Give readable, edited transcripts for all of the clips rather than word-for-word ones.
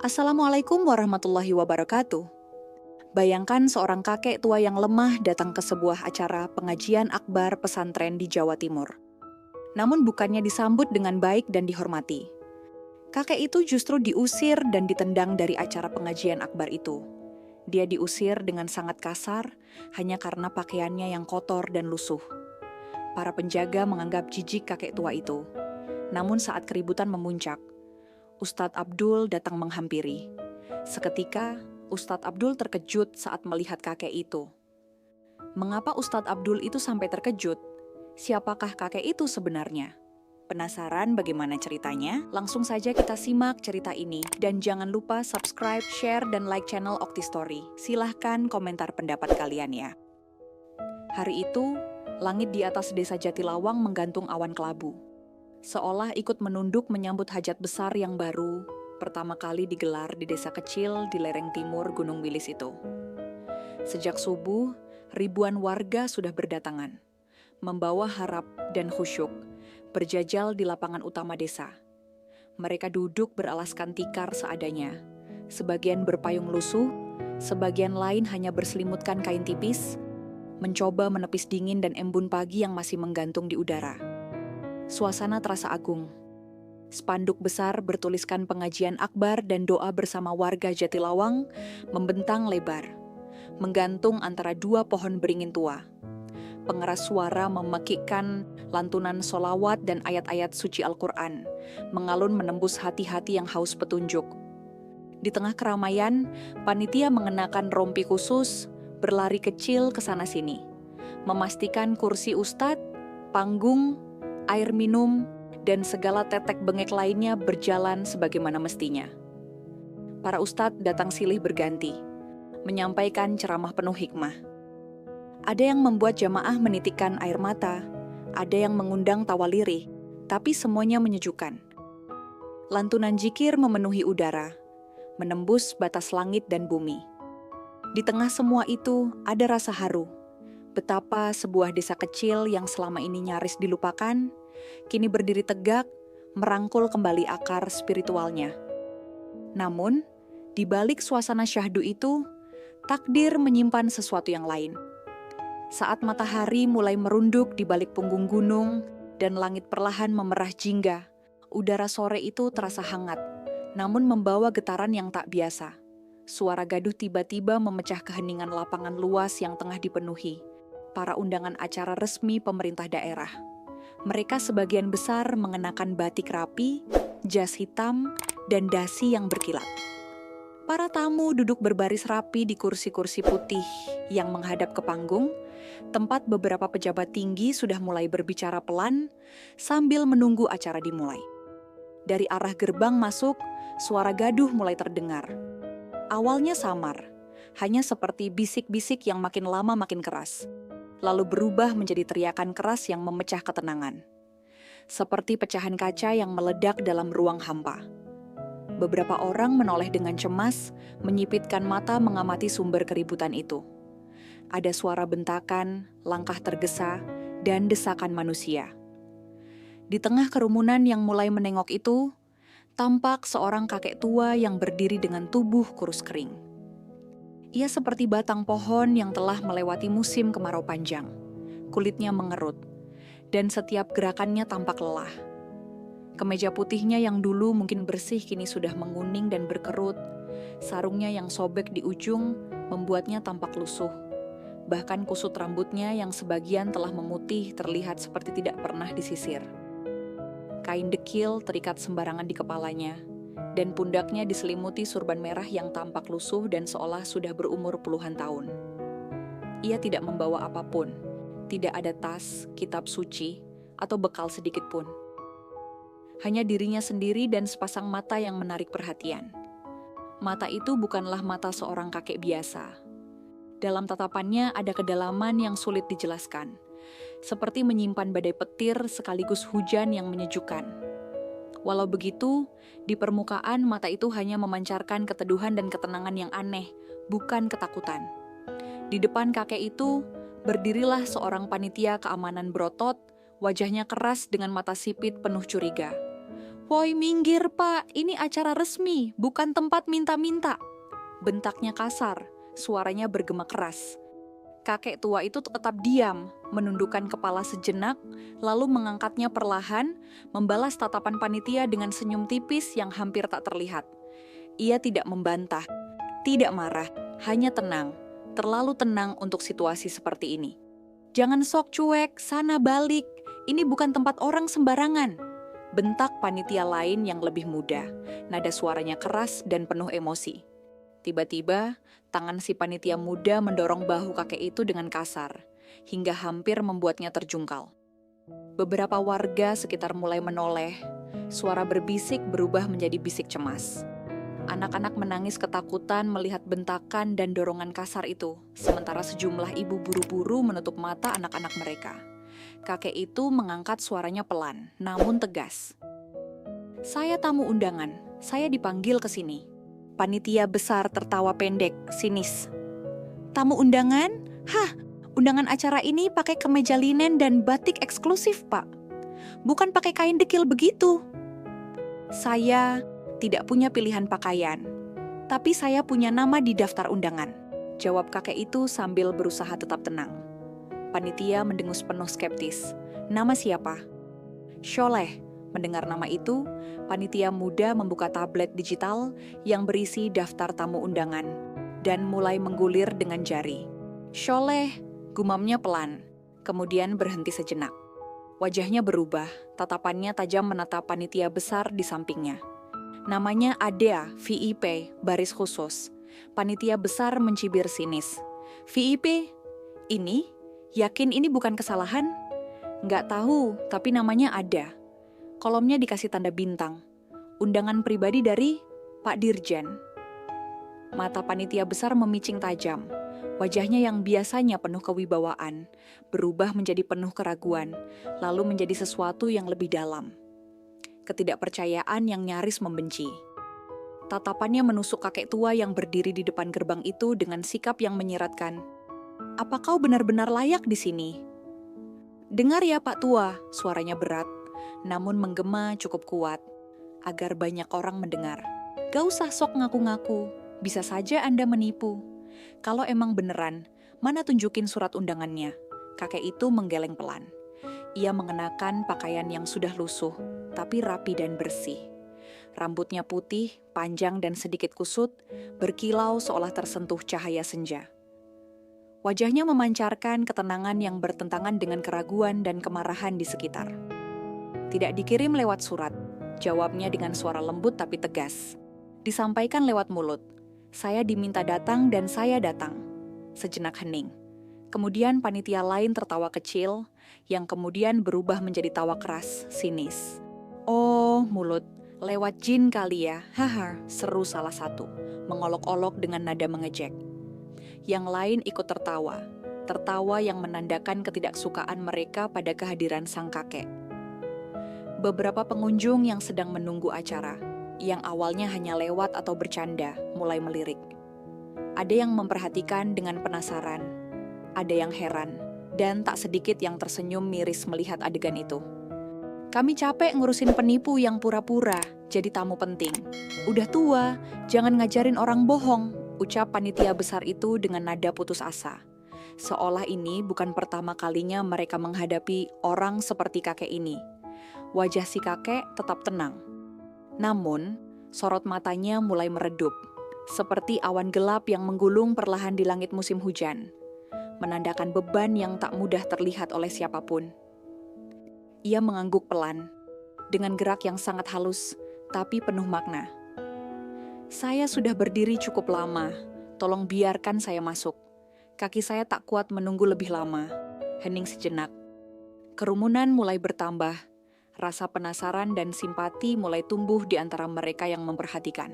Assalamualaikum warahmatullahi wabarakatuh. Bayangkan seorang kakek tua yang lemah datang ke sebuah acara pengajian akbar pesantren di Jawa Timur. Namun bukannya disambut dengan baik dan dihormati. Kakek itu justru diusir dan ditendang dari acara pengajian akbar itu. Dia diusir dengan sangat kasar hanya karena pakaiannya yang kotor dan lusuh. Para penjaga menganggap jijik kakek tua itu. Namun saat keributan memuncak, Ustadz Abdul datang menghampiri. Seketika, Ustadz Abdul terkejut saat melihat kakek itu. Mengapa Ustadz Abdul itu sampai terkejut? Siapakah kakek itu sebenarnya? Penasaran bagaimana ceritanya? Langsung saja kita simak cerita ini. Dan jangan lupa subscribe, share, dan like channel Okti Story. Silahkan komentar pendapat kalian ya. Hari itu, langit di atas desa Jatilawang menggantung awan kelabu. Seolah ikut menunduk menyambut hajat besar yang baru pertama kali digelar di desa kecil di lereng timur Gunung Wilis itu. Sejak subuh, ribuan warga sudah berdatangan, membawa harap dan khusyuk, berjajal di lapangan utama desa. Mereka duduk beralaskan tikar seadanya, sebagian berpayung lusuh, sebagian lain hanya berselimutkan kain tipis, mencoba menepis dingin dan embun pagi yang masih menggantung di udara. Suasana terasa agung. Spanduk besar bertuliskan pengajian akbar dan doa bersama warga Jatilawang membentang lebar, menggantung antara dua pohon beringin tua. Pengeras suara memekikkan lantunan solawat dan ayat-ayat suci Al-Quran, mengalun menembus hati-hati yang haus petunjuk. Di tengah keramaian, panitia mengenakan rompi khusus, berlari kecil ke sana-sini, memastikan kursi ustadz, panggung, air minum, dan segala tetek bengek lainnya berjalan sebagaimana mestinya. Para ustadz datang silih berganti, menyampaikan ceramah penuh hikmah. Ada yang membuat jamaah menitikkan air mata, ada yang mengundang tawa lirih, tapi semuanya menyejukkan. Lantunan zikir memenuhi udara, menembus batas langit dan bumi. Di tengah semua itu ada rasa haru. Betapa sebuah desa kecil yang selama ini nyaris dilupakan, kini berdiri tegak, merangkul kembali akar spiritualnya. Namun, di balik suasana syahdu itu, takdir menyimpan sesuatu yang lain. Saat matahari mulai merunduk di balik punggung gunung dan langit perlahan memerah jingga, udara sore itu terasa hangat, namun membawa getaran yang tak biasa. Suara gaduh tiba-tiba memecah keheningan lapangan luas yang tengah dipenuhi para undangan acara resmi pemerintah daerah. Mereka sebagian besar mengenakan batik rapi, jas hitam, dan dasi yang berkilat. Para tamu duduk berbaris rapi di kursi-kursi putih yang menghadap ke panggung, tempat beberapa pejabat tinggi sudah mulai berbicara pelan sambil menunggu acara dimulai. Dari arah gerbang masuk, suara gaduh mulai terdengar. Awalnya samar, hanya seperti bisik-bisik yang makin lama makin keras, lalu berubah menjadi teriakan keras yang memecah ketenangan. Seperti pecahan kaca yang meledak dalam ruang hampa. Beberapa orang menoleh dengan cemas, menyipitkan mata mengamati sumber keributan itu. Ada suara bentakan, langkah tergesa, dan desakan manusia. Di tengah kerumunan yang mulai menengok itu, tampak seorang kakek tua yang berdiri dengan tubuh kurus kering. Ia seperti batang pohon yang telah melewati musim kemarau panjang. Kulitnya mengerut, dan setiap gerakannya tampak lelah. Kemeja putihnya yang dulu mungkin bersih kini sudah menguning dan berkerut. Sarungnya yang sobek di ujung membuatnya tampak lusuh. Bahkan kusut rambutnya yang sebagian telah memutih terlihat seperti tidak pernah disisir. Kain dekil terikat sembarangan di kepalanya, dan pundaknya diselimuti surban merah yang tampak lusuh dan seolah sudah berumur puluhan tahun. Ia tidak membawa apapun, tidak ada tas, kitab suci, atau bekal sedikit pun. Hanya dirinya sendiri dan sepasang mata yang menarik perhatian. Mata itu bukanlah mata seorang kakek biasa. Dalam tatapannya ada kedalaman yang sulit dijelaskan, seperti menyimpan badai petir sekaligus hujan yang menyejukkan. Walau begitu, di permukaan mata itu hanya memancarkan keteduhan dan ketenangan yang aneh, bukan ketakutan. Di depan kakek itu, berdirilah seorang panitia keamanan berotot, wajahnya keras dengan mata sipit penuh curiga. "Woi, minggir pak, ini acara resmi, bukan tempat minta-minta." Bentaknya kasar, suaranya bergema keras. Kakek tua itu tetap diam, menundukkan kepala sejenak, lalu mengangkatnya perlahan, membalas tatapan panitia dengan senyum tipis yang hampir tak terlihat. Ia tidak membantah, tidak marah, hanya tenang, terlalu tenang untuk situasi seperti ini. "Jangan sok cuek, sana balik, ini bukan tempat orang sembarangan," bentak panitia lain yang lebih muda, nada suaranya keras dan penuh emosi. Tiba-tiba, tangan si panitia muda mendorong bahu kakek itu dengan kasar, hingga hampir membuatnya terjungkal. Beberapa warga sekitar mulai menoleh, suara berbisik berubah menjadi bisik cemas. Anak-anak menangis ketakutan melihat bentakan dan dorongan kasar itu, sementara sejumlah ibu buru-buru menutup mata anak-anak mereka. Kakek itu mengangkat suaranya pelan, namun tegas. "Saya tamu undangan, saya dipanggil ke sini." Panitia besar tertawa pendek, sinis. "Tamu undangan? Hah, undangan acara ini pakai kemeja linen dan batik eksklusif, Pak. Bukan pakai kain dekil begitu." "Saya tidak punya pilihan pakaian, tapi saya punya nama di daftar undangan," jawab kakek itu sambil berusaha tetap tenang. Panitia mendengus penuh skeptis. "Nama siapa?" "Sholeh." Mendengar nama itu, panitia muda membuka tablet digital yang berisi daftar tamu undangan dan mulai menggulir dengan jari. "Sholeh," gumamnya pelan, kemudian berhenti sejenak. Wajahnya berubah, tatapannya tajam menatap panitia besar di sampingnya. "Namanya Adea, VIP, baris khusus." Panitia besar mencibir sinis. "VIP? Ini? Yakin ini bukan kesalahan?" "Nggak tahu, tapi namanya ada." Kolomnya dikasih tanda bintang. "Undangan pribadi dari Pak Dirjen." Mata panitia besar memicing tajam. Wajahnya yang biasanya penuh kewibawaan berubah menjadi penuh keraguan, lalu menjadi sesuatu yang lebih dalam. Ketidakpercayaan yang nyaris membenci. Tatapannya menusuk kakek tua yang berdiri di depan gerbang itu dengan sikap yang menyiratkan. "Apa kau benar-benar layak di sini?" "Dengar ya Pak Tua," suaranya berat, namun menggema cukup kuat, agar banyak orang mendengar. "Gak usah sok ngaku-ngaku, bisa saja Anda menipu. Kalau emang beneran, mana tunjukin surat undangannya?" Kakek itu menggeleng pelan. Ia mengenakan pakaian yang sudah lusuh, tapi rapi dan bersih. Rambutnya putih, panjang dan sedikit kusut, berkilau seolah tersentuh cahaya senja. Wajahnya memancarkan ketenangan yang bertentangan dengan keraguan dan kemarahan di sekitar. "Tidak dikirim lewat surat," jawabnya dengan suara lembut tapi tegas. "Disampaikan lewat mulut. Saya diminta datang dan saya datang." Sejenak hening. Kemudian panitia lain tertawa kecil, yang kemudian berubah menjadi tawa keras, sinis. "Oh, mulut, lewat jin kali ya, haha," seru salah satu, mengolok-olok dengan nada mengejek. Yang lain ikut tertawa, tertawa yang menandakan ketidaksukaan mereka pada kehadiran sang kakek. Beberapa pengunjung yang sedang menunggu acara, yang awalnya hanya lewat atau bercanda, mulai melirik. Ada yang memperhatikan dengan penasaran, ada yang heran, dan tak sedikit yang tersenyum miris melihat adegan itu. "Kami capek ngurusin penipu yang pura-pura jadi tamu penting. Udah tua, jangan ngajarin orang bohong," ucap panitia besar itu dengan nada putus asa. Seolah ini bukan pertama kalinya mereka menghadapi orang seperti kakek ini. Wajah si kakek tetap tenang. Namun, sorot matanya mulai meredup, seperti awan gelap yang menggulung perlahan di langit musim hujan, menandakan beban yang tak mudah terlihat oleh siapapun. Ia mengangguk pelan, dengan gerak yang sangat halus, tapi penuh makna. "Saya sudah berdiri cukup lama, tolong biarkan saya masuk. Kaki saya tak kuat menunggu lebih lama." Hening sejenak. Kerumunan mulai bertambah. Rasa penasaran dan simpati mulai tumbuh di antara mereka yang memperhatikan.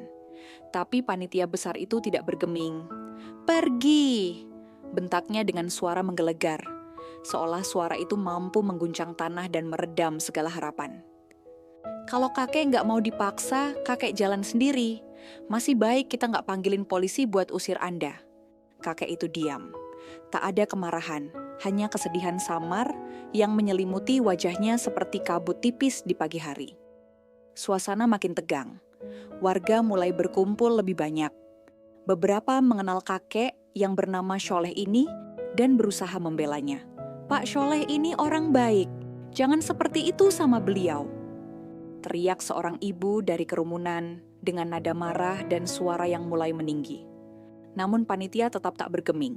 Tapi panitia besar itu tidak bergeming. "Pergi!" bentaknya dengan suara menggelegar, seolah suara itu mampu mengguncang tanah dan meredam segala harapan. "Kalau kakek nggak mau dipaksa, kakek jalan sendiri. Masih baik kita nggak panggilin polisi buat usir Anda." Kakek itu diam. Tak ada kemarahan, hanya kesedihan samar yang menyelimuti wajahnya seperti kabut tipis di pagi hari. Suasana makin tegang. Warga mulai berkumpul lebih banyak. Beberapa mengenal kakek yang bernama Sholeh ini dan berusaha membelanya. "Pak Sholeh ini orang baik, jangan seperti itu sama beliau," teriak seorang ibu dari kerumunan dengan nada marah dan suara yang mulai meninggi. Namun panitia tetap tak bergeming.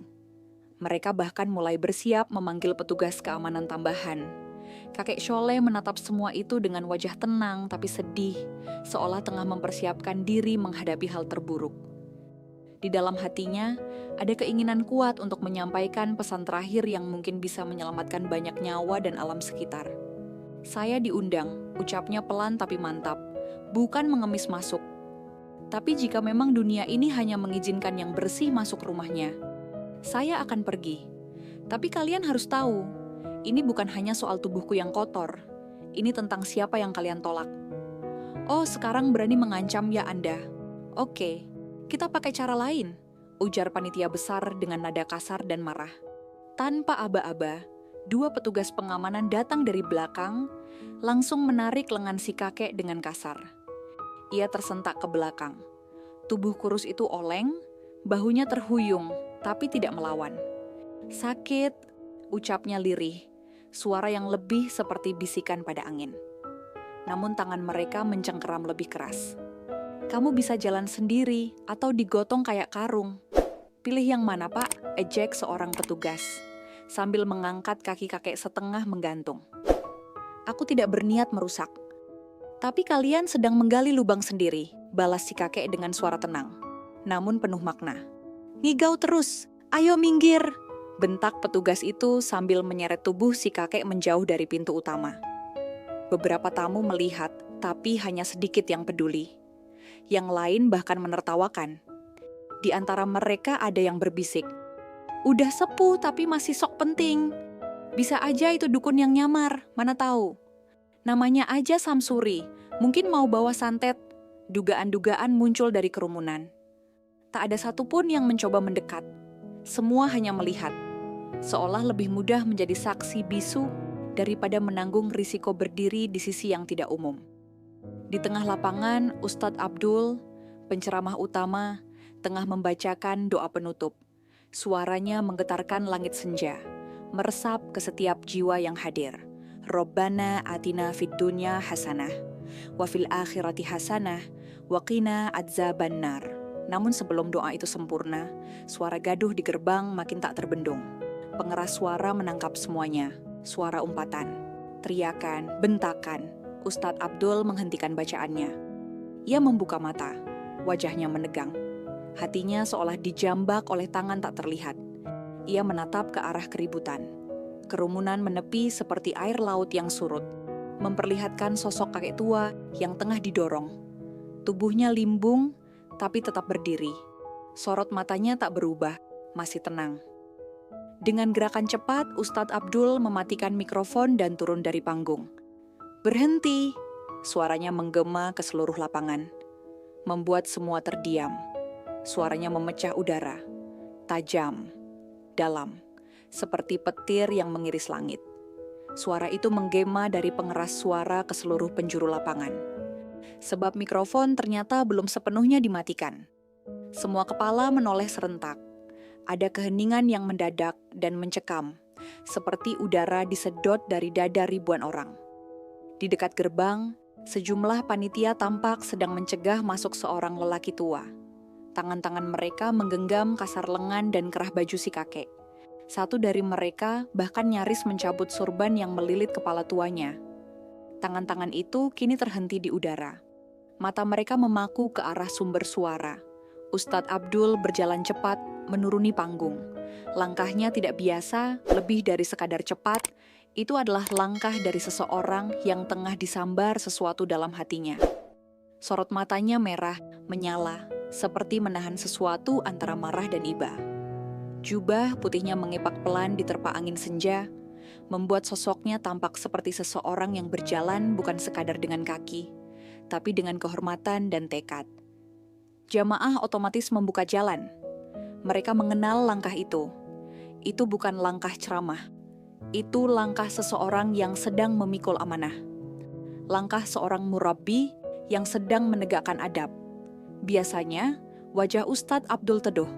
Mereka bahkan mulai bersiap memanggil petugas keamanan tambahan. Kakek Sholeh menatap semua itu dengan wajah tenang tapi sedih, seolah tengah mempersiapkan diri menghadapi hal terburuk. Di dalam hatinya, ada keinginan kuat untuk menyampaikan pesan terakhir yang mungkin bisa menyelamatkan banyak nyawa dan alam sekitar. "Saya diundang," ucapnya pelan tapi mantap, "bukan mengemis masuk. Tapi jika memang dunia ini hanya mengizinkan yang bersih masuk rumahnya, saya akan pergi. Tapi kalian harus tahu, ini bukan hanya soal tubuhku yang kotor. Ini tentang siapa yang kalian tolak." "Oh, sekarang berani mengancam ya Anda? Oke, kita pakai cara lain," ujar panitia besar dengan nada kasar dan marah. Tanpa aba-aba, 2 petugas pengamanan datang dari belakang, langsung menarik lengan si kakek dengan kasar. Ia tersentak ke belakang. Tubuh kurus itu oleng, bahunya terhuyung, tapi tidak melawan. "Sakit," ucapnya lirih, suara yang lebih seperti bisikan pada angin. Namun tangan mereka mencengkeram lebih keras. "Kamu bisa jalan sendiri atau digotong kayak karung. Pilih yang mana, Pak?" ejek seorang petugas, sambil mengangkat kaki kakek setengah menggantung. "Aku tidak berniat merusak. Tapi kalian sedang menggali lubang sendiri," balas si kakek dengan suara tenang, namun penuh makna. "Ngigau terus, ayo minggir," bentak petugas itu sambil menyeret tubuh si kakek menjauh dari pintu utama. Beberapa tamu melihat, tapi hanya sedikit yang peduli. Yang lain bahkan menertawakan. Di antara mereka ada yang berbisik, "Udah sepuh tapi masih sok penting. Bisa aja itu dukun yang nyamar, mana tahu. Namanya aja Samsuri, mungkin mau bawa santet." Dugaan-dugaan muncul dari kerumunan. Tak ada satupun yang mencoba mendekat. Semua hanya melihat, seolah lebih mudah menjadi saksi bisu daripada menanggung risiko berdiri di sisi yang tidak umum. Di tengah lapangan, Ustadz Abdul, penceramah utama, tengah membacakan doa penutup. Suaranya menggetarkan langit senja, meresap ke setiap jiwa yang hadir. "Robbana atina fid dunya hasanah, wa fil akhirati hasanah, wa qina adzabannar." Namun sebelum doa itu sempurna, suara gaduh di gerbang makin tak terbendung. Pengeras suara menangkap semuanya. Suara umpatan, teriakan, bentakan. Ustadz Abdul menghentikan bacaannya. Ia membuka mata, wajahnya menegang. Hatinya seolah dijambak oleh tangan tak terlihat. Ia menatap ke arah keributan. Kerumunan menepi seperti air laut yang surut, memperlihatkan sosok kakek tua yang tengah didorong. Tubuhnya limbung, tapi tetap berdiri. Sorot matanya tak berubah, masih tenang. Dengan gerakan cepat, Ustadz Abdul mematikan mikrofon dan turun dari panggung. "Berhenti!" Suaranya menggema ke seluruh lapangan, membuat semua terdiam. Suaranya memecah udara, tajam, dalam, seperti petir yang mengiris langit. Suara itu menggema dari pengeras suara ke seluruh penjuru lapangan. Sebab mikrofon ternyata belum sepenuhnya dimatikan. Semua kepala menoleh serentak. Ada keheningan yang mendadak dan mencekam, seperti udara disedot dari dada ribuan orang. Di dekat gerbang, sejumlah panitia tampak sedang mencegah masuk seorang lelaki tua. Tangan-tangan mereka menggenggam kasar lengan dan kerah baju si kakek. Satu dari mereka bahkan nyaris mencabut sorban yang melilit kepala tuanya. Tangan-tangan itu kini terhenti di udara. Mata mereka memaku ke arah sumber suara. Ustadz Abdul berjalan cepat menuruni panggung. Langkahnya tidak biasa, lebih dari sekadar cepat. Itu adalah langkah dari seseorang yang tengah disambar sesuatu dalam hatinya. Sorot matanya merah, menyala, seperti menahan sesuatu antara marah dan iba. Jubah putihnya mengepak pelan diterpa angin senja, membuat sosoknya tampak seperti seseorang yang berjalan bukan sekadar dengan kaki, tapi dengan kehormatan dan tekad. Jamaah otomatis membuka jalan. Mereka mengenal langkah itu. Itu bukan langkah ceramah. Itu langkah seseorang yang sedang memikul amanah. Langkah seorang murabbi yang sedang menegakkan adab. Biasanya, wajah Ustadz Abdul teduh,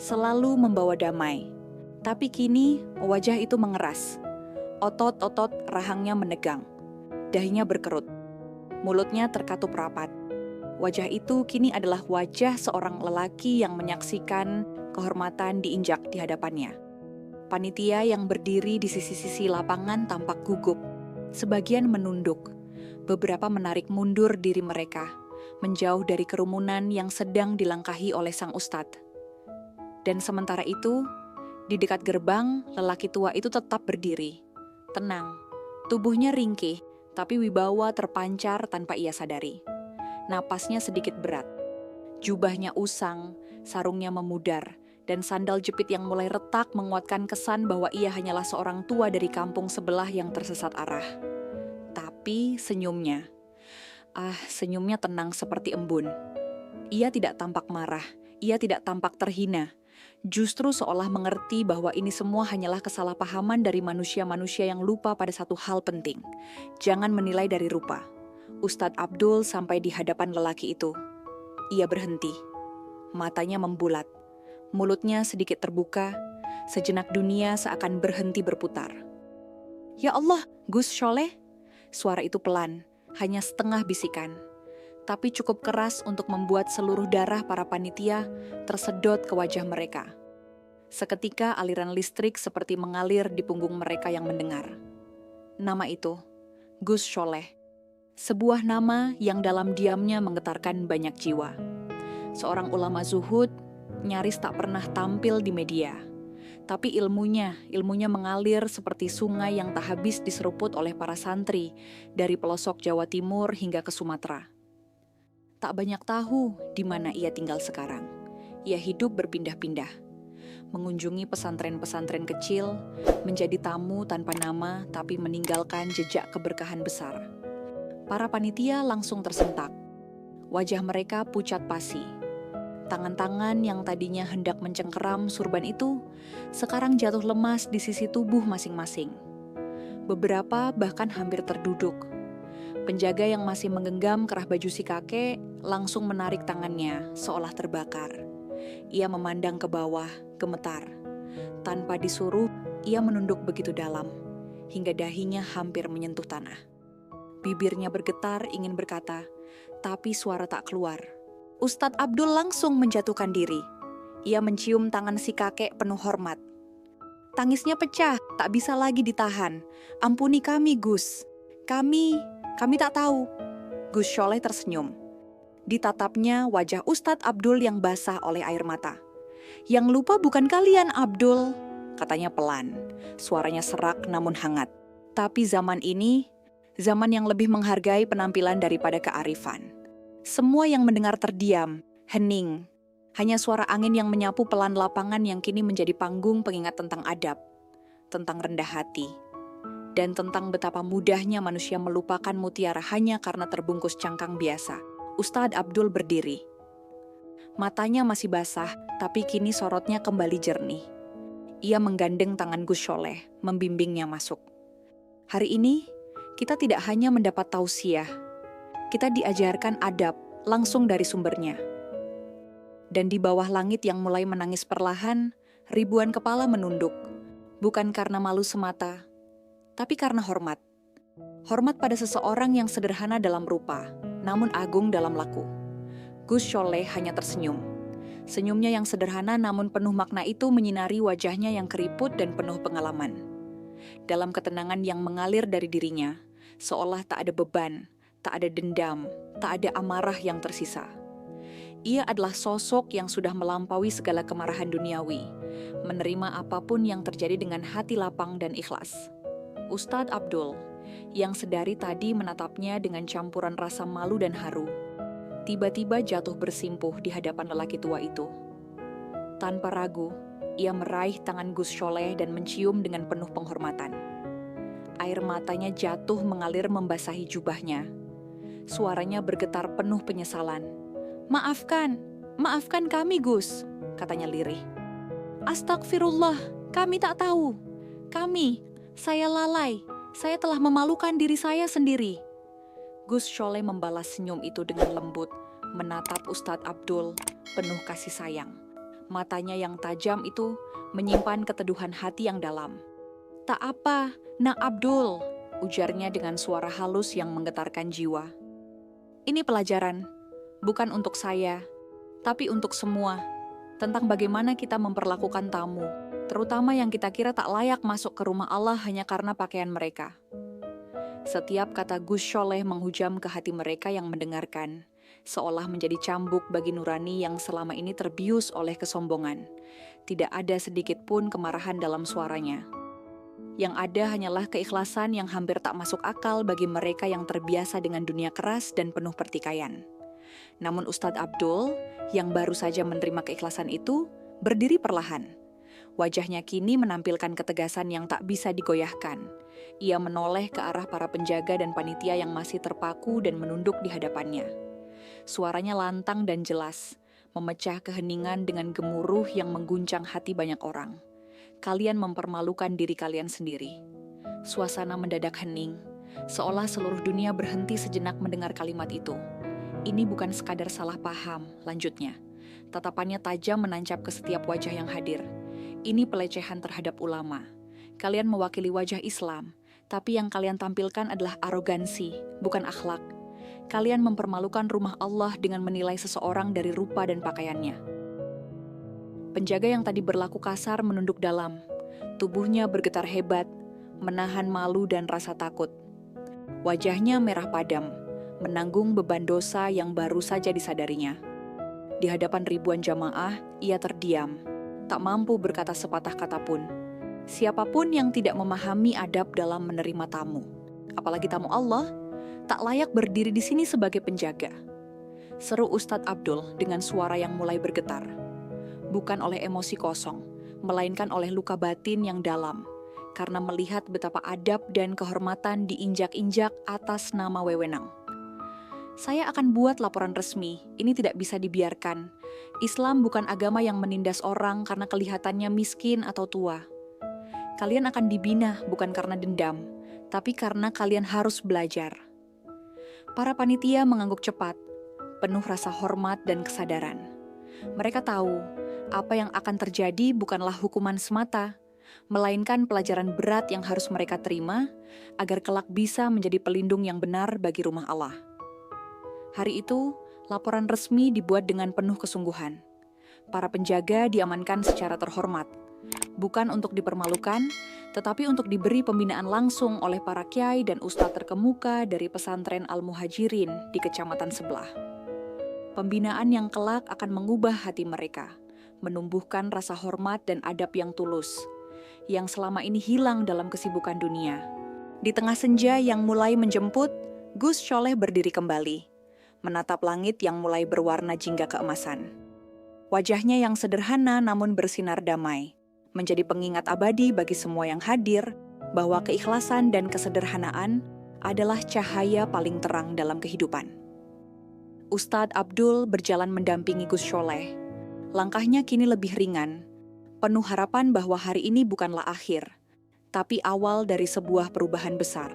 selalu membawa damai. Tapi kini, wajah itu mengeras. Otot-otot rahangnya menegang. Dahinya berkerut. Mulutnya terkatup rapat. Wajah itu kini adalah wajah seorang lelaki yang menyaksikan kehormatan diinjak di hadapannya. Panitia yang berdiri di sisi-sisi lapangan tampak gugup. Sebagian menunduk. Beberapa menarik mundur diri mereka, menjauh dari kerumunan yang sedang dilangkahi oleh sang ustadz. Dan sementara itu, di dekat gerbang, lelaki tua itu tetap berdiri. Tenang, tubuhnya ringkih, tapi wibawa terpancar tanpa ia sadari. Napasnya sedikit berat. Jubahnya usang, sarungnya memudar, dan sandal jepit yang mulai retak menguatkan kesan bahwa ia hanyalah seorang tua dari kampung sebelah yang tersesat arah. Tapi senyumnya, senyumnya tenang seperti embun. Ia tidak tampak marah, ia tidak tampak terhina. Justru seolah mengerti bahwa ini semua hanyalah kesalahpahaman dari manusia-manusia yang lupa pada satu hal penting. Jangan menilai dari rupa. Ustadz Abdul sampai di hadapan lelaki itu. Ia berhenti. Matanya membulat. Mulutnya sedikit terbuka. Sejenak dunia seakan berhenti berputar. "Ya Allah, Gus Sholeh." Suara itu pelan, hanya setengah bisikan. Tapi cukup keras untuk membuat seluruh darah para panitia tersedot ke wajah mereka. Seketika aliran listrik seperti mengalir di punggung mereka yang mendengar. Nama itu, Gus Sholeh. Sebuah nama yang dalam diamnya menggetarkan banyak jiwa. Seorang ulama zuhud, nyaris tak pernah tampil di media. Tapi ilmunya mengalir seperti sungai yang tak habis diseruput oleh para santri dari pelosok Jawa Timur hingga ke Sumatera. Tak banyak tahu di mana ia tinggal sekarang. Ia hidup berpindah-pindah, mengunjungi pesantren-pesantren kecil, menjadi tamu tanpa nama tapi meninggalkan jejak keberkahan besar. Para panitia langsung tersentak. Wajah mereka pucat pasi. Tangan-tangan yang tadinya hendak mencengkeram surban itu, sekarang jatuh lemas di sisi tubuh masing-masing. Beberapa bahkan hampir terduduk. Penjaga yang masih menggenggam kerah baju si kakek langsung menarik tangannya seolah terbakar. Ia memandang ke bawah, gemetar. Tanpa disuruh, ia menunduk begitu dalam, hingga dahinya hampir menyentuh tanah. Bibirnya bergetar ingin berkata, tapi suara tak keluar. Ustadz Abdul langsung menjatuhkan diri. Ia mencium tangan si kakek penuh hormat. Tangisnya pecah, tak bisa lagi ditahan. "Ampuni kami, Gus. Kami tak tahu." Gus Sholeh tersenyum. Ditatapnya wajah Ustadz Abdul yang basah oleh air mata. "Yang lupa bukan kalian, Abdul," katanya pelan. Suaranya serak namun hangat. Tapi zaman ini, zaman yang lebih menghargai penampilan daripada kearifan. Semua yang mendengar terdiam, hening. Hanya suara angin yang menyapu pelan lapangan yang kini menjadi panggung pengingat tentang adab, tentang rendah hati, dan tentang betapa mudahnya manusia melupakan mutiara hanya karena terbungkus cangkang biasa. Ustadz Abdul berdiri. Matanya masih basah, tapi kini sorotnya kembali jernih. Ia menggandeng tangan Gus Sholeh, membimbingnya masuk. Hari ini, kita tidak hanya mendapat tausiah, kita diajarkan adab langsung dari sumbernya. Dan di bawah langit yang mulai menangis perlahan, ribuan kepala menunduk, bukan karena malu semata, tapi karena hormat. Hormat pada seseorang yang sederhana dalam rupa, namun agung dalam laku. Gus Sholeh hanya tersenyum. Senyumnya yang sederhana namun penuh makna itu menyinari wajahnya yang keriput dan penuh pengalaman. Dalam ketenangan yang mengalir dari dirinya, seolah tak ada beban, tak ada dendam, tak ada amarah yang tersisa. Ia adalah sosok yang sudah melampaui segala kemarahan duniawi, menerima apapun yang terjadi dengan hati lapang dan ikhlas. Ustadz Abdul, yang sedari tadi menatapnya dengan campuran rasa malu dan haru, tiba-tiba jatuh bersimpuh di hadapan lelaki tua itu. Tanpa ragu, ia meraih tangan Gus Sholeh dan mencium dengan penuh penghormatan. Air matanya jatuh mengalir membasahi jubahnya. Suaranya bergetar penuh penyesalan. Maafkan kami, Gus," katanya lirih. "Astagfirullah, kami tak tahu. Saya lalai, saya telah memalukan diri saya sendiri." Gus Sholeh membalas senyum itu dengan lembut, menatap Ustadz Abdul penuh kasih sayang. Matanya yang tajam itu menyimpan keteduhan hati yang dalam. "Tak apa, Nak Abdul," ujarnya dengan suara halus yang menggetarkan jiwa. "Ini pelajaran, bukan untuk saya, tapi untuk semua, tentang bagaimana kita memperlakukan tamu, terutama yang kita kira tak layak masuk ke rumah Allah hanya karena pakaian mereka." Setiap kata Gus Sholeh menghujam ke hati mereka yang mendengarkan, seolah menjadi cambuk bagi nurani yang selama ini terbius oleh kesombongan. Tidak ada sedikit pun kemarahan dalam suaranya. Yang ada hanyalah keikhlasan yang hampir tak masuk akal bagi mereka yang terbiasa dengan dunia keras dan penuh pertikaian. Namun Ustadz Abdul, yang baru saja menerima keikhlasan itu, berdiri perlahan. Wajahnya kini menampilkan ketegasan yang tak bisa digoyahkan. Ia menoleh ke arah para penjaga dan panitia yang masih terpaku dan menunduk di hadapannya. Suaranya lantang dan jelas, memecah keheningan dengan gemuruh yang mengguncang hati banyak orang. "Kalian mempermalukan diri kalian sendiri." Suasana mendadak hening, seolah seluruh dunia berhenti sejenak mendengar kalimat itu. "Ini bukan sekadar salah paham," lanjutnya. Tatapannya tajam menancap ke setiap wajah yang hadir. "Ini pelecehan terhadap ulama. Kalian mewakili wajah Islam, tapi yang kalian tampilkan adalah arogansi, bukan akhlak. Kalian mempermalukan rumah Allah dengan menilai seseorang dari rupa dan pakaiannya." Penjaga yang tadi berlaku kasar menunduk dalam. Tubuhnya bergetar hebat, menahan malu dan rasa takut. Wajahnya merah padam, menanggung beban dosa yang baru saja disadarinya. Di hadapan ribuan jamaah, ia terdiam, tak mampu berkata sepatah kata pun. Siapapun yang tidak memahami adab dalam menerima tamu, apalagi tamu Allah, tak layak berdiri di sini sebagai penjaga. Seru Ustadz Abdul dengan suara yang mulai bergetar. Bukan oleh emosi kosong, melainkan oleh luka batin yang dalam, karena melihat betapa adab dan kehormatan diinjak-injak atas nama wewenang. "Saya akan buat laporan resmi, ini tidak bisa dibiarkan. Islam bukan agama yang menindas orang karena kelihatannya miskin atau tua. Kalian akan dibina bukan karena dendam, tapi karena kalian harus belajar." Para panitia mengangguk cepat, penuh rasa hormat dan kesadaran. Mereka tahu, apa yang akan terjadi bukanlah hukuman semata, melainkan pelajaran berat yang harus mereka terima, agar kelak bisa menjadi pelindung yang benar bagi rumah Allah. Hari itu, laporan resmi dibuat dengan penuh kesungguhan. Para penjaga diamankan secara terhormat, bukan untuk dipermalukan, tetapi untuk diberi pembinaan langsung oleh para kiai dan ustadz terkemuka dari pesantren Al-Muhajirin di kecamatan sebelah. Pembinaan yang kelak akan mengubah hati mereka, menumbuhkan rasa hormat dan adab yang tulus, yang selama ini hilang dalam kesibukan dunia. Di tengah senja yang mulai menjemput, Gus Sholeh berdiri kembali, menatap langit yang mulai berwarna jingga keemasan. Wajahnya yang sederhana namun bersinar damai, menjadi pengingat abadi bagi semua yang hadir bahwa keikhlasan dan kesederhanaan adalah cahaya paling terang dalam kehidupan. Ustadz Abdul berjalan mendampingi Gus Sholeh. Langkahnya kini lebih ringan, penuh harapan bahwa hari ini bukanlah akhir, tapi awal dari sebuah perubahan besar.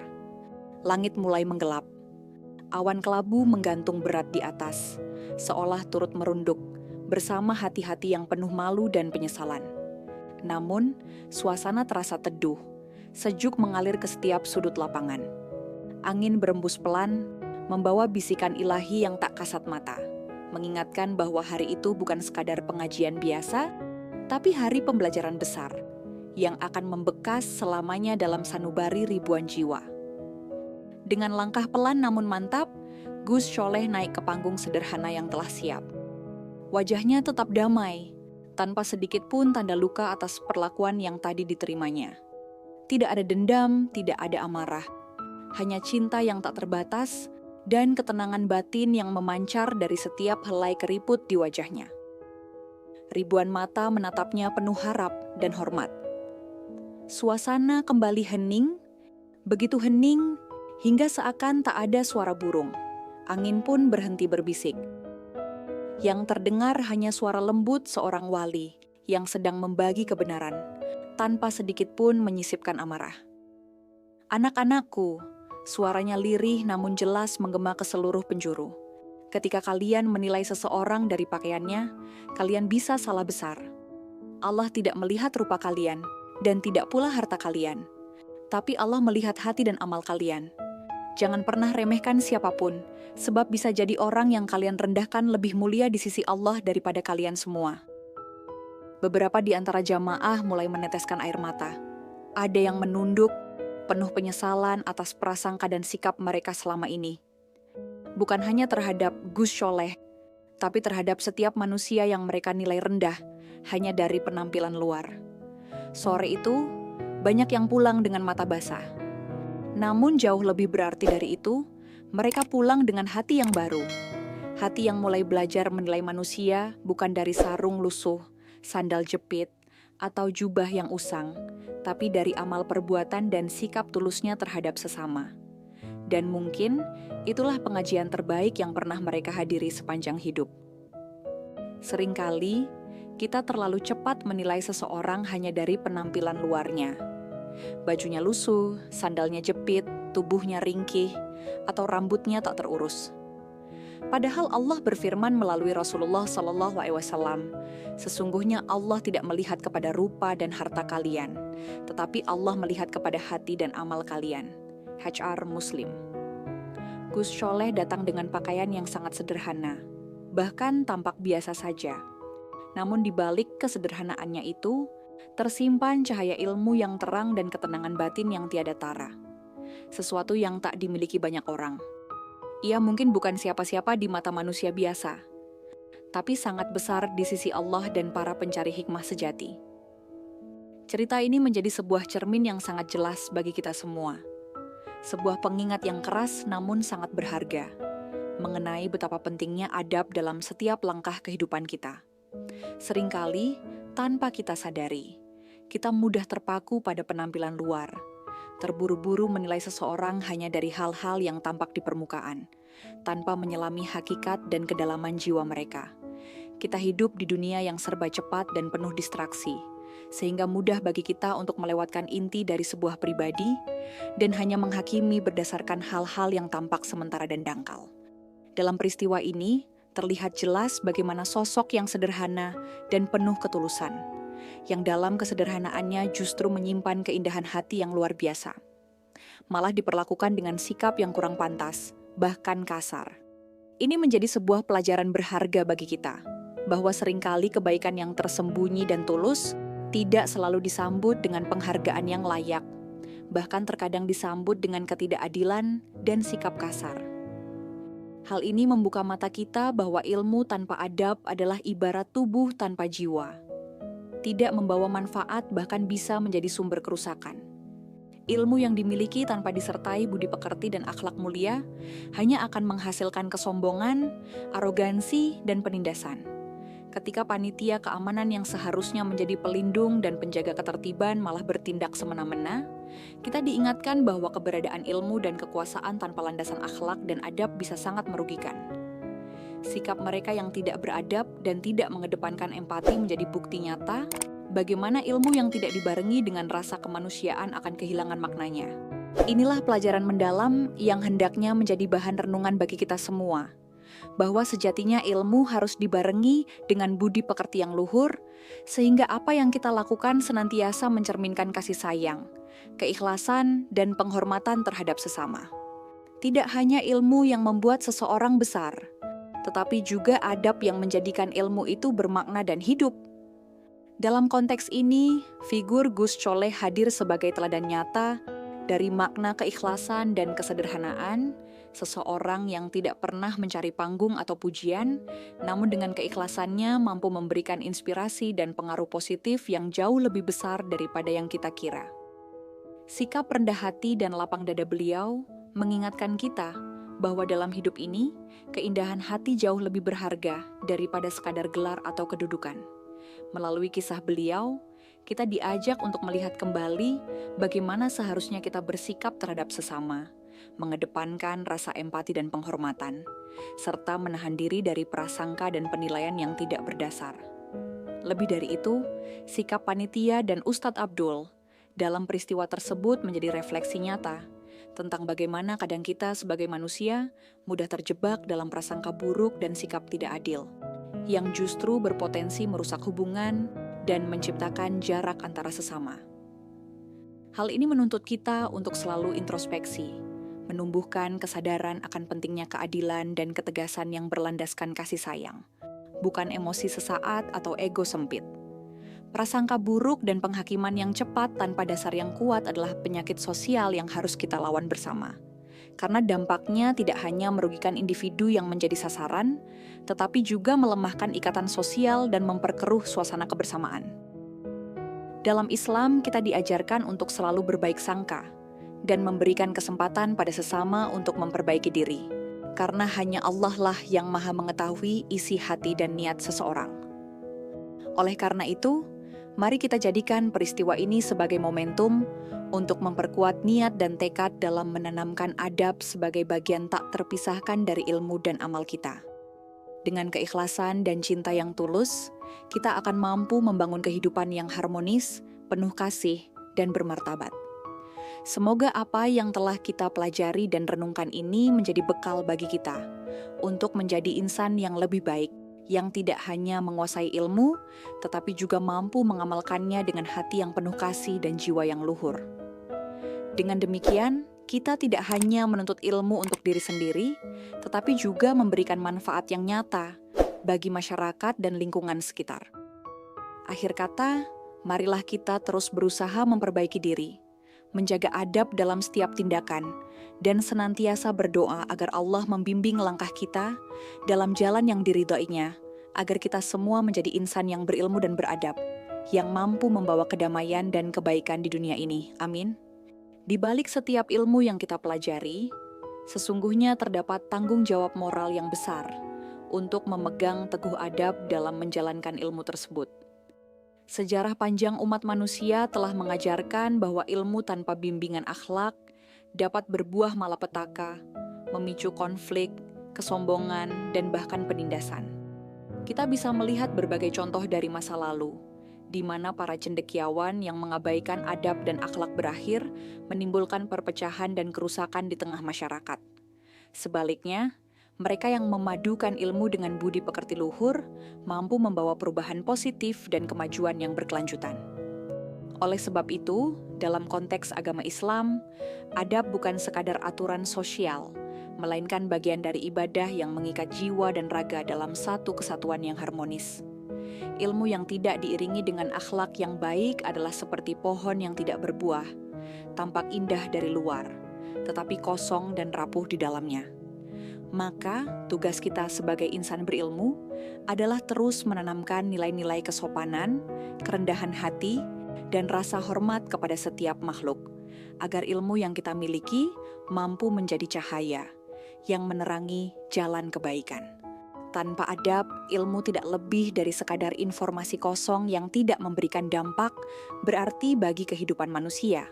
Langit mulai menggelap. Awan kelabu menggantung berat di atas, seolah turut merunduk, bersama hati-hati yang penuh malu dan penyesalan. Namun, suasana terasa teduh, sejuk mengalir ke setiap sudut lapangan. Angin berembus pelan, membawa bisikan ilahi yang tak kasat mata, mengingatkan bahwa hari itu bukan sekadar pengajian biasa, tapi hari pembelajaran besar, yang akan membekas selamanya dalam sanubari ribuan jiwa. Dengan langkah pelan namun mantap, Gus Sholeh naik ke panggung sederhana yang telah siap. Wajahnya tetap damai, tanpa sedikit pun tanda luka atas perlakuan yang tadi diterimanya. Tidak ada dendam, tidak ada amarah. Hanya cinta yang tak terbatas dan ketenangan batin yang memancar dari setiap helai keriput di wajahnya. Ribuan mata menatapnya penuh harap dan hormat. Suasana kembali hening, begitu hening hingga seakan tak ada suara burung. Angin pun berhenti berbisik. Yang terdengar hanya suara lembut seorang wali yang sedang membagi kebenaran, tanpa sedikit pun menyisipkan amarah. "Anak-anakku, Suaranya lirih namun jelas menggema ke seluruh penjuru. Ketika kalian menilai seseorang dari pakaiannya, kalian bisa salah besar. Allah tidak melihat rupa kalian dan tidak pula harta kalian. Tapi Allah melihat hati dan amal kalian. Jangan pernah remehkan siapapun, sebab bisa jadi orang yang kalian rendahkan lebih mulia di sisi Allah daripada kalian semua. Beberapa di antara jamaah mulai meneteskan air mata. Ada yang menunduk, penuh penyesalan atas prasangka dan sikap mereka selama ini. Bukan hanya terhadap Gus Sholeh, tapi terhadap setiap manusia yang mereka nilai rendah hanya dari penampilan luar. Sore itu, banyak yang pulang dengan mata basah. Namun jauh lebih berarti dari itu, mereka pulang dengan hati yang baru. Hati yang mulai belajar menilai manusia bukan dari sarung lusuh, sandal jepit, atau jubah yang usang, tapi dari amal perbuatan dan sikap tulusnya terhadap sesama. Dan mungkin itulah pengajian terbaik yang pernah mereka hadiri sepanjang hidup. Seringkali, kita terlalu cepat menilai seseorang hanya dari penampilan luarnya. Bajunya lusuh, sandalnya jepit, tubuhnya ringkih, atau rambutnya tak terurus. Padahal Allah berfirman melalui Rasulullah SAW, sesungguhnya Allah tidak melihat kepada rupa dan harta kalian, tetapi Allah melihat kepada hati dan amal kalian. HR Muslim. Gus Sholeh datang dengan pakaian yang sangat sederhana, bahkan tampak biasa saja. Namun di balik kesederhanaannya itu, tersimpan cahaya ilmu yang terang dan ketenangan batin yang tiada tara. Sesuatu yang tak dimiliki banyak orang. Ia mungkin bukan siapa-siapa di mata manusia biasa, tapi sangat besar di sisi Allah dan para pencari hikmah sejati. Cerita ini menjadi sebuah cermin yang sangat jelas bagi kita semua. Sebuah pengingat yang keras namun sangat berharga, mengenai betapa pentingnya adab dalam setiap langkah kehidupan kita. Seringkali, tanpa kita sadari, kita mudah terpaku pada penampilan luar, terburu-buru menilai seseorang hanya dari hal-hal yang tampak di permukaan, tanpa menyelami hakikat dan kedalaman jiwa mereka. Kita hidup di dunia yang serba cepat dan penuh distraksi, sehingga mudah bagi kita untuk melewatkan inti dari sebuah pribadi dan hanya menghakimi berdasarkan hal-hal yang tampak sementara dan dangkal. Dalam peristiwa ini, terlihat jelas bagaimana sosok yang sederhana dan penuh ketulusan, yang dalam kesederhanaannya justru menyimpan keindahan hati yang luar biasa. Malah diperlakukan dengan sikap yang kurang pantas, bahkan kasar. Ini menjadi sebuah pelajaran berharga bagi kita, bahwa seringkali kebaikan yang tersembunyi dan tulus tidak selalu disambut dengan penghargaan yang layak, bahkan terkadang disambut dengan ketidakadilan dan sikap kasar. Hal ini membuka mata kita bahwa ilmu tanpa adab adalah ibarat tubuh tanpa jiwa. Tidak membawa manfaat, bahkan bisa menjadi sumber kerusakan. Ilmu yang dimiliki tanpa disertai budi pekerti dan akhlak mulia hanya akan menghasilkan kesombongan, arogansi, dan penindasan. Ketika panitia keamanan yang seharusnya menjadi pelindung dan penjaga ketertiban malah bertindak semena-mena, kita diingatkan bahwa keberadaan ilmu dan kekuasaan tanpa landasan akhlak dan adab bisa sangat merugikan. Sikap mereka yang tidak beradab dan tidak mengedepankan empati menjadi bukti nyata bagaimana ilmu yang tidak dibarengi dengan rasa kemanusiaan akan kehilangan maknanya. Inilah pelajaran mendalam yang hendaknya menjadi bahan renungan bagi kita semua, bahwa sejatinya ilmu harus dibarengi dengan budi pekerti yang luhur, sehingga apa yang kita lakukan senantiasa mencerminkan kasih sayang, keikhlasan, dan penghormatan terhadap sesama. Tidak hanya ilmu yang membuat seseorang besar, tetapi juga adab yang menjadikan ilmu itu bermakna dan hidup. Dalam konteks ini, figur Gus Sholeh hadir sebagai teladan nyata dari makna keikhlasan dan kesederhanaan, seseorang yang tidak pernah mencari panggung atau pujian, namun dengan keikhlasannya mampu memberikan inspirasi dan pengaruh positif yang jauh lebih besar daripada yang kita kira. Sikap rendah hati dan lapang dada beliau mengingatkan kita bahwa dalam hidup ini, keindahan hati jauh lebih berharga daripada sekadar gelar atau kedudukan. Melalui kisah beliau, kita diajak untuk melihat kembali bagaimana seharusnya kita bersikap terhadap sesama, mengedepankan rasa empati dan penghormatan, serta menahan diri dari prasangka dan penilaian yang tidak berdasar. Lebih dari itu, sikap panitia dan Ustadz Abdul dalam peristiwa tersebut menjadi refleksi nyata tentang bagaimana kadang kita sebagai manusia mudah terjebak dalam prasangka buruk dan sikap tidak adil, yang justru berpotensi merusak hubungan dan menciptakan jarak antara sesama. Hal ini menuntut kita untuk selalu introspeksi, menumbuhkan kesadaran akan pentingnya keadilan dan ketegasan yang berlandaskan kasih sayang, bukan emosi sesaat atau ego sempit. Prasangka buruk dan penghakiman yang cepat tanpa dasar yang kuat adalah penyakit sosial yang harus kita lawan bersama. Karena dampaknya tidak hanya merugikan individu yang menjadi sasaran, tetapi juga melemahkan ikatan sosial dan memperkeruh suasana kebersamaan. Dalam Islam, kita diajarkan untuk selalu berbaik sangka dan memberikan kesempatan pada sesama untuk memperbaiki diri. Karena hanya Allah lah yang maha mengetahui isi hati dan niat seseorang. Oleh karena itu, mari kita jadikan peristiwa ini sebagai momentum untuk memperkuat niat dan tekad dalam menanamkan adab sebagai bagian tak terpisahkan dari ilmu dan amal kita. Dengan keikhlasan dan cinta yang tulus, kita akan mampu membangun kehidupan yang harmonis, penuh kasih, dan bermartabat. Semoga apa yang telah kita pelajari dan renungkan ini menjadi bekal bagi kita untuk menjadi insan yang lebih baik, yang tidak hanya menguasai ilmu, tetapi juga mampu mengamalkannya dengan hati yang penuh kasih dan jiwa yang luhur. Dengan demikian, kita tidak hanya menuntut ilmu untuk diri sendiri, tetapi juga memberikan manfaat yang nyata bagi masyarakat dan lingkungan sekitar. Akhir kata, marilah kita terus berusaha memperbaiki diri, menjaga adab dalam setiap tindakan, dan senantiasa berdoa agar Allah membimbing langkah kita dalam jalan yang diridhoinya, agar kita semua menjadi insan yang berilmu dan beradab, yang mampu membawa kedamaian dan kebaikan di dunia ini. Amin. Di balik setiap ilmu yang kita pelajari, sesungguhnya terdapat tanggung jawab moral yang besar untuk memegang teguh adab dalam menjalankan ilmu tersebut. Sejarah panjang umat manusia telah mengajarkan bahwa ilmu tanpa bimbingan akhlak dapat berbuah malapetaka, memicu konflik, kesombongan, dan bahkan penindasan. Kita bisa melihat berbagai contoh dari masa lalu, di mana para cendekiawan yang mengabaikan adab dan akhlak berakhir menimbulkan perpecahan dan kerusakan di tengah masyarakat. Sebaliknya, mereka yang memadukan ilmu dengan budi pekerti luhur mampu membawa perubahan positif dan kemajuan yang berkelanjutan. Oleh sebab itu, dalam konteks agama Islam, adab bukan sekadar aturan sosial, melainkan bagian dari ibadah yang mengikat jiwa dan raga dalam satu kesatuan yang harmonis. Ilmu yang tidak diiringi dengan akhlak yang baik adalah seperti pohon yang tidak berbuah, tampak indah dari luar, tetapi kosong dan rapuh di dalamnya. Maka, tugas kita sebagai insan berilmu adalah terus menanamkan nilai-nilai kesopanan, kerendahan hati, dan rasa hormat kepada setiap makhluk, agar ilmu yang kita miliki mampu menjadi cahaya yang menerangi jalan kebaikan. Tanpa adab, ilmu tidak lebih dari sekadar informasi kosong yang tidak memberikan dampak berarti bagi kehidupan manusia.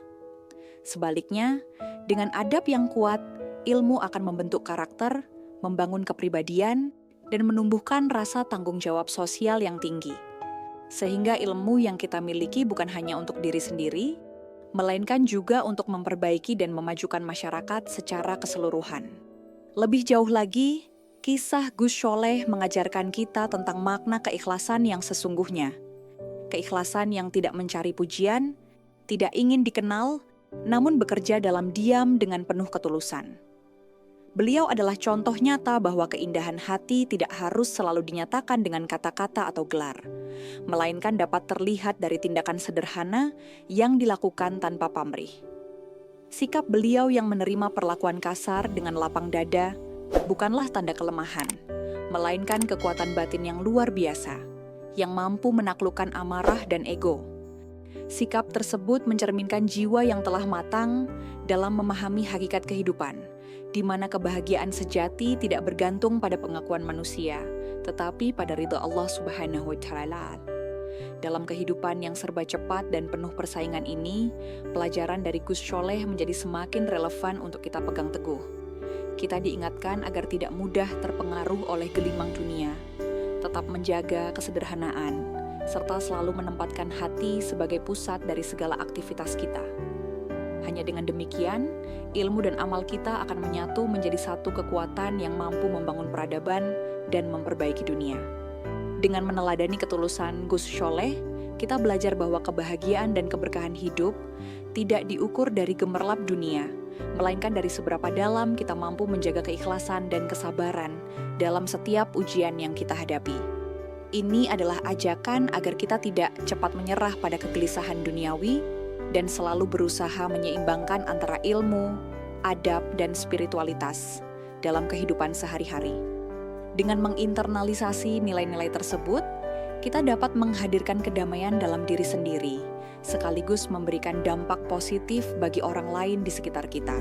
Sebaliknya, dengan adab yang kuat, ilmu akan membentuk karakter, membangun kepribadian, dan menumbuhkan rasa tanggung jawab sosial yang tinggi. Sehingga ilmu yang kita miliki bukan hanya untuk diri sendiri, melainkan juga untuk memperbaiki dan memajukan masyarakat secara keseluruhan. Lebih jauh lagi, kisah Gus Sholeh mengajarkan kita tentang makna keikhlasan yang sesungguhnya. Keikhlasan yang tidak mencari pujian, tidak ingin dikenal, namun bekerja dalam diam dengan penuh ketulusan. Beliau adalah contoh nyata bahwa keindahan hati tidak harus selalu dinyatakan dengan kata-kata atau gelar, melainkan dapat terlihat dari tindakan sederhana yang dilakukan tanpa pamrih. Sikap beliau yang menerima perlakuan kasar dengan lapang dada bukanlah tanda kelemahan, melainkan kekuatan batin yang luar biasa, yang mampu menaklukkan amarah dan ego. Sikap tersebut mencerminkan jiwa yang telah matang dalam memahami hakikat kehidupan, di mana kebahagiaan sejati tidak bergantung pada pengakuan manusia, tetapi pada ridha Allah Subhanahu wa Ta'ala. Dalam kehidupan yang serba cepat dan penuh persaingan ini, pelajaran dari Gus Sholeh menjadi semakin relevan untuk kita pegang teguh. Kita diingatkan agar tidak mudah terpengaruh oleh gelimang dunia, tetap menjaga kesederhanaan, serta selalu menempatkan hati sebagai pusat dari segala aktivitas kita. Hanya dengan demikian, ilmu dan amal kita akan menyatu menjadi satu kekuatan yang mampu membangun peradaban dan memperbaiki dunia. Dengan meneladani ketulusan Gus Sholeh, kita belajar bahwa kebahagiaan dan keberkahan hidup tidak diukur dari gemerlap dunia, melainkan dari seberapa dalam kita mampu menjaga keikhlasan dan kesabaran dalam setiap ujian yang kita hadapi. Ini adalah ajakan agar kita tidak cepat menyerah pada kegelisahan duniawi dan selalu berusaha menyeimbangkan antara ilmu, adab, dan spiritualitas dalam kehidupan sehari-hari. Dengan menginternalisasi nilai-nilai tersebut, kita dapat menghadirkan kedamaian dalam diri sendiri, sekaligus memberikan dampak positif bagi orang lain di sekitar kita.